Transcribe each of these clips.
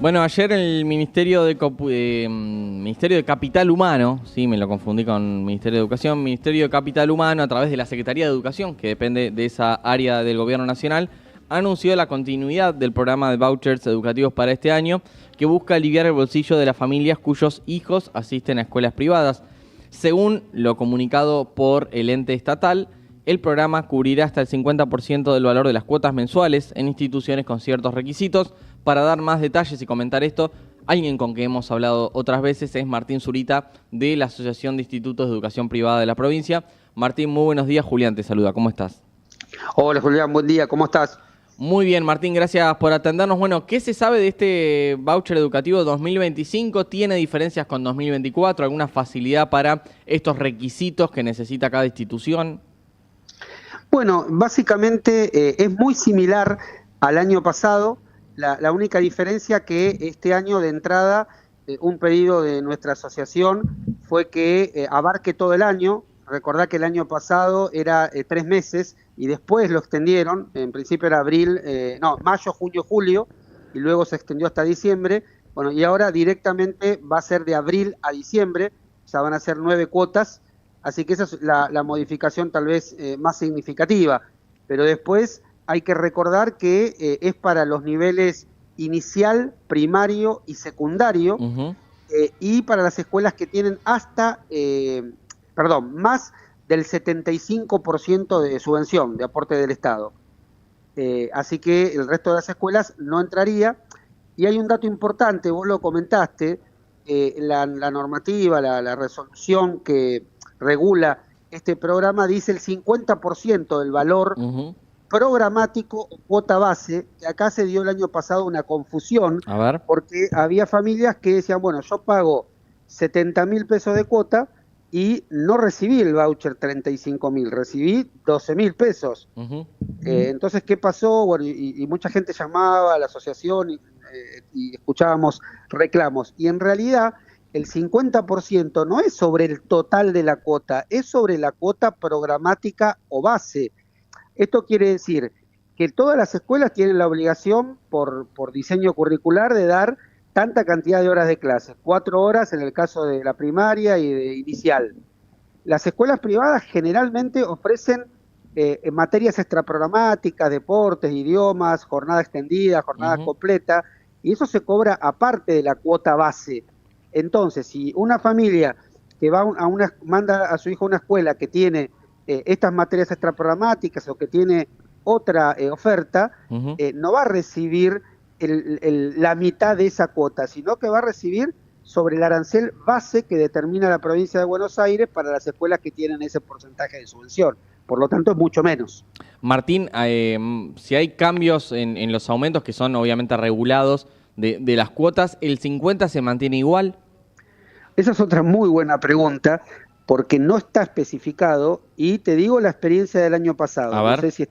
Bueno, ayer el Ministerio de Capital Humano, sí, me lo confundí con Ministerio de Educación, Ministerio de Capital Humano, a través de la Secretaría de Educación, que depende de esa área del Gobierno Nacional, anunció la continuidad del programa de vouchers educativos para este año, que busca aliviar el bolsillo de las familias cuyos hijos asisten a escuelas privadas. Según lo comunicado por el ente estatal, el programa cubrirá hasta el 50% del valor de las cuotas mensuales en instituciones con ciertos requisitos. Para dar más detalles y comentar esto, alguien con quien hemos hablado otras veces es Martín Zurita, de la Asociación de Institutos de Educación Privada de la provincia. Martín, muy buenos días. Julián te saluda. ¿Cómo estás? Hola Julián, buen día, ¿cómo estás? Muy bien, Martín, gracias por atendernos. Bueno, ¿qué se sabe de este voucher educativo 2025? ¿Tiene diferencias con 2024? ¿Alguna facilidad para estos requisitos que necesita cada institución? Bueno, básicamente es muy similar al año pasado. La única diferencia que este año de entrada un pedido de nuestra asociación fue que abarque todo el año. Recordá que el año pasado era 3 meses y después lo extendieron. En principio era mayo, junio, julio, y luego se extendió hasta diciembre. Bueno, y ahora directamente va a ser de abril a diciembre, o sea, van a ser 9 cuotas. Así que esa es la modificación tal vez más significativa. Pero después hay que recordar que es para los niveles inicial, primario y secundario, y para las escuelas que tienen más del 75% de subvención, de aporte del Estado. Así que el resto de las escuelas no entraría. Y hay un dato importante, vos lo comentaste, la normativa, la resolución que regula este programa dice el 50% del valor programático o cuota base, que acá se dio el año pasado una confusión, porque había familias que decían, bueno, yo pago 70.000 pesos de cuota y no recibí el voucher 35.000, recibí 12.000 pesos. Entonces, ¿qué pasó? Bueno, y mucha gente llamaba a la asociación y escuchábamos reclamos, y en realidad el 50% no es sobre el total de la cuota, es sobre la cuota programática o base. Esto quiere decir que todas las escuelas tienen la obligación por diseño curricular de dar tanta cantidad de horas de clase, 4 horas en el caso de la primaria y de inicial. Las escuelas privadas generalmente ofrecen materias extraprogramáticas, deportes, idiomas, jornada extendida, jornada completa, y eso se cobra aparte de la cuota base. Entonces, si una familia que manda a su hijo a una escuela que tiene estas materias extraprogramáticas o que tiene otra oferta, no va a recibir la mitad de esa cuota, sino que va a recibir sobre el arancel base que determina la provincia de Buenos Aires para las escuelas que tienen ese porcentaje de subvención. Por lo tanto, es mucho menos. Martín, si hay cambios en los aumentos que son obviamente regulados de las cuotas, ¿el 50 se mantiene igual? Esa es otra muy buena pregunta, porque no está especificado, y te digo la experiencia del año pasado. No sé si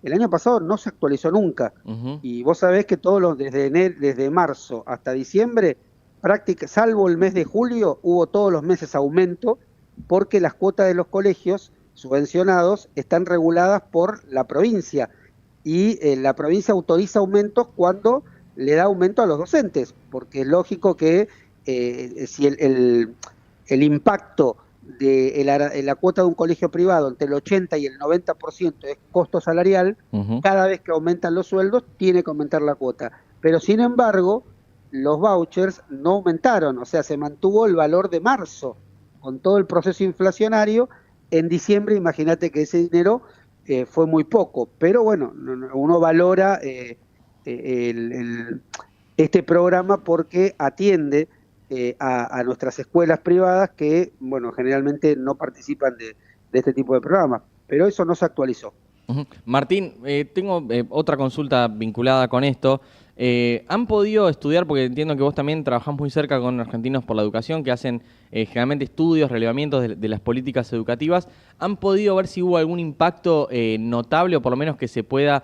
el año pasado no se actualizó nunca, y vos sabés que desde marzo hasta diciembre, salvo el mes de julio, hubo todos los meses aumento, porque las cuotas de los colegios subvencionados están reguladas por la provincia, y la provincia autoriza aumentos cuando le da aumento a los docentes, porque es lógico que si el impacto de la cuota de un colegio privado entre el 80 y el 90% es costo salarial, cada vez que aumentan los sueldos tiene que aumentar la cuota. Pero sin embargo, los vouchers no aumentaron, o sea, se mantuvo el valor de marzo, con todo el proceso inflacionario. En diciembre, imagínate que ese dinero fue muy poco, pero bueno, uno valora este programa porque atiende a nuestras escuelas privadas que, bueno, generalmente no participan de este tipo de programas, pero eso no se actualizó. Martín, tengo otra consulta vinculada con esto. ¿Han podido estudiar, porque entiendo que vos también trabajás muy cerca con Argentinos por la Educación, que hacen generalmente estudios, relevamientos de las políticas educativas, ¿han podido ver si hubo algún impacto notable o por lo menos que se pueda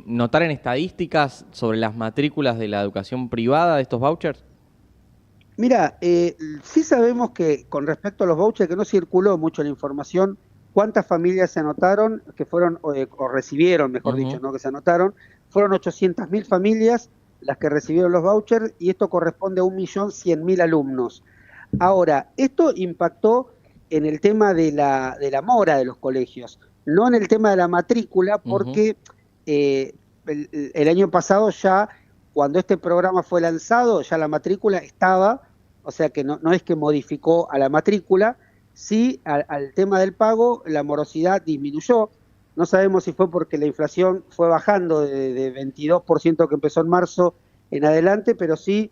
notar en estadísticas sobre las matrículas de la educación privada de estos vouchers? Mira, sí sabemos que con respecto a los vouchers, que no circuló mucho la información, cuántas familias se anotaron, que fueron, o recibieron, mejor dicho, no que se anotaron, fueron 800.000 familias las que recibieron los vouchers, y esto corresponde a 1.100.000 alumnos. Ahora, esto impactó en el tema de la mora de los colegios, no en el tema de la matrícula, porque el año pasado ya, cuando este programa fue lanzado, ya la matrícula estaba, o sea que no es que modificó a la matrícula, sí al tema del pago, la morosidad disminuyó. No sabemos si fue porque la inflación fue bajando de 22% que empezó en marzo en adelante, pero sí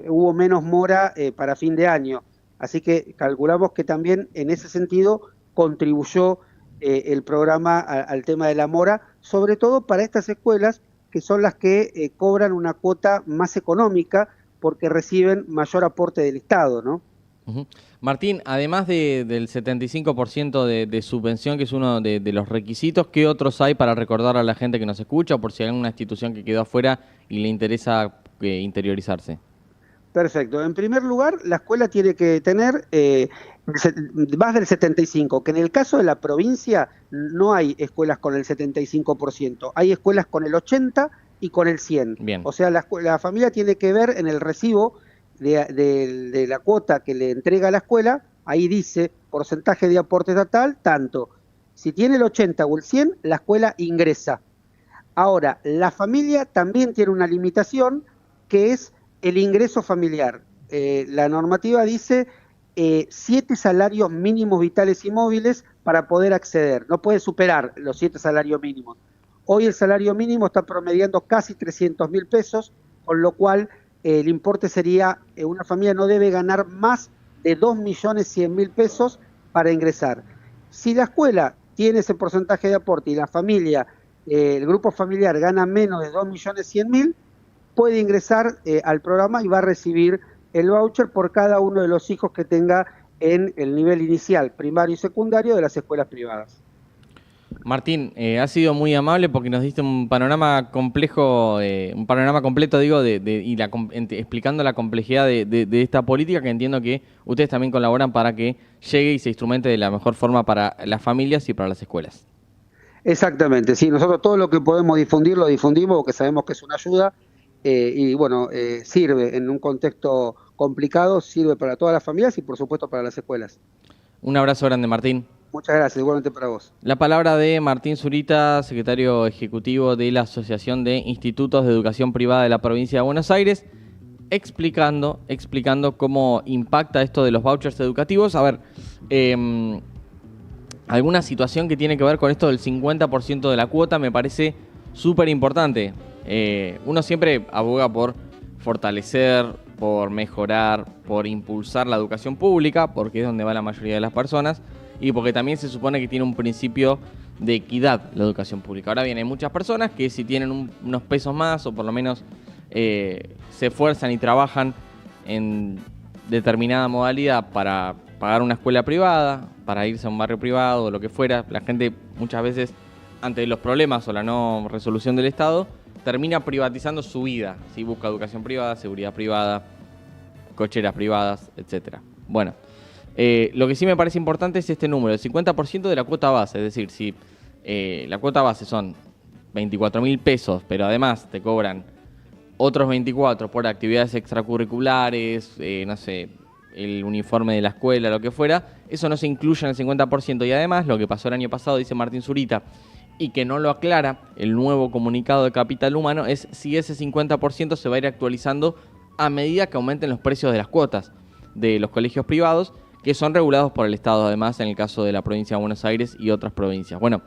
hubo menos mora para fin de año. Así que calculamos que también en ese sentido contribuyó el programa al tema de la mora, sobre todo para estas escuelas que son las que cobran una cuota más económica porque reciben mayor aporte del Estado, ¿no? Martín, además del 75% de subvención, que es uno de los requisitos, ¿qué otros hay para recordar a la gente que nos escucha, o por si hay alguna institución que quedó afuera y le interesa interiorizarse? Perfecto. En primer lugar, la escuela tiene que tener más del 75%, que en el caso de la provincia no hay escuelas con el 75%, hay escuelas con el 80% y con el 100%. Bien. O sea, la familia tiene que ver en el recibo de la cuota que le entrega a la escuela, ahí dice porcentaje de aporte estatal, tanto. Si tiene el 80 o el 100, la escuela ingresa. Ahora, la familia también tiene una limitación, que es el ingreso familiar. La normativa dice 7 salarios mínimos vitales y móviles para poder acceder. No puede superar los 7 salarios mínimos. Hoy el salario mínimo está promediando casi 300.000 pesos, con lo cual el importe sería, una familia no debe ganar más de 2.100.000 pesos para ingresar. Si la escuela tiene ese porcentaje de aporte y la familia, el grupo familiar gana menos de 2.100.000, puede ingresar al programa y va a recibir el voucher por cada uno de los hijos que tenga en el nivel inicial, primario y secundario de las escuelas privadas. Martín, has sido muy amable porque nos diste un panorama complejo, un panorama completo, digo, explicando la complejidad de esta política, que entiendo que ustedes también colaboran para que llegue y se instrumente de la mejor forma para las familias y para las escuelas. Exactamente, sí, nosotros todo lo que podemos difundir lo difundimos porque sabemos que es una ayuda y bueno, sirve en un contexto complicado, sirve para todas las familias y por supuesto para las escuelas. Un abrazo grande, Martín. Muchas gracias, igualmente para vos. La palabra de Martín Zurita, secretario ejecutivo de la Asociación de Institutos de Educación Privada de la provincia de Buenos Aires, explicando cómo impacta esto de los vouchers educativos. A ver, alguna situación que tiene que ver con esto del 50% de la cuota me parece súper importante. Uno siempre aboga por fortalecer, por mejorar, por impulsar la educación pública, porque es donde va la mayoría de las personas, y porque también se supone que tiene un principio de equidad la educación pública. Ahora bien, hay muchas personas que si tienen unos pesos más, o por lo menos se esfuerzan y trabajan en determinada modalidad para pagar una escuela privada, para irse a un barrio privado o lo que fuera, la gente muchas veces, ante los problemas o la no resolución del Estado, termina privatizando su vida. ¿Sí? Busca educación privada, seguridad privada, cocheras privadas, etc. Bueno, lo que sí me parece importante es este número, el 50% de la cuota base. Es decir, si la cuota base son 24.000 pesos, pero además te cobran otros 24 por actividades extracurriculares, no sé, el uniforme de la escuela, lo que fuera, eso no se incluye en el 50%. Y además, lo que pasó el año pasado, dice Martín Zurita, y que no lo aclara el nuevo comunicado de Capital Humano, es si ese 50% se va a ir actualizando a medida que aumenten los precios de las cuotas de los colegios privados, que son regulados por el Estado, además, en el caso de la provincia de Buenos Aires y otras provincias. Bueno,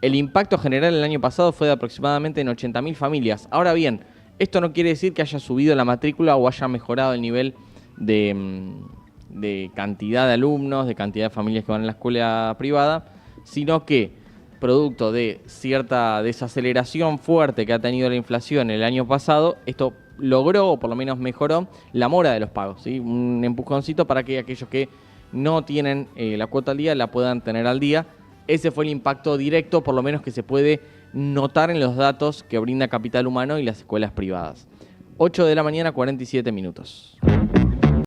el impacto general el año pasado fue de aproximadamente en 80.000 familias. Ahora bien, esto no quiere decir que haya subido la matrícula o haya mejorado el nivel de cantidad de alumnos, de cantidad de familias que van a la escuela privada, sino que, producto de cierta desaceleración fuerte que ha tenido la inflación el año pasado, esto logró, o por lo menos mejoró, la mora de los pagos, ¿sí? Un empujoncito para que aquellos que no tienen la cuota al día la puedan tener al día. Ese fue el impacto directo, por lo menos que se puede notar en los datos que brinda Capital Humano y las escuelas privadas. 8 de la mañana, 47 minutos.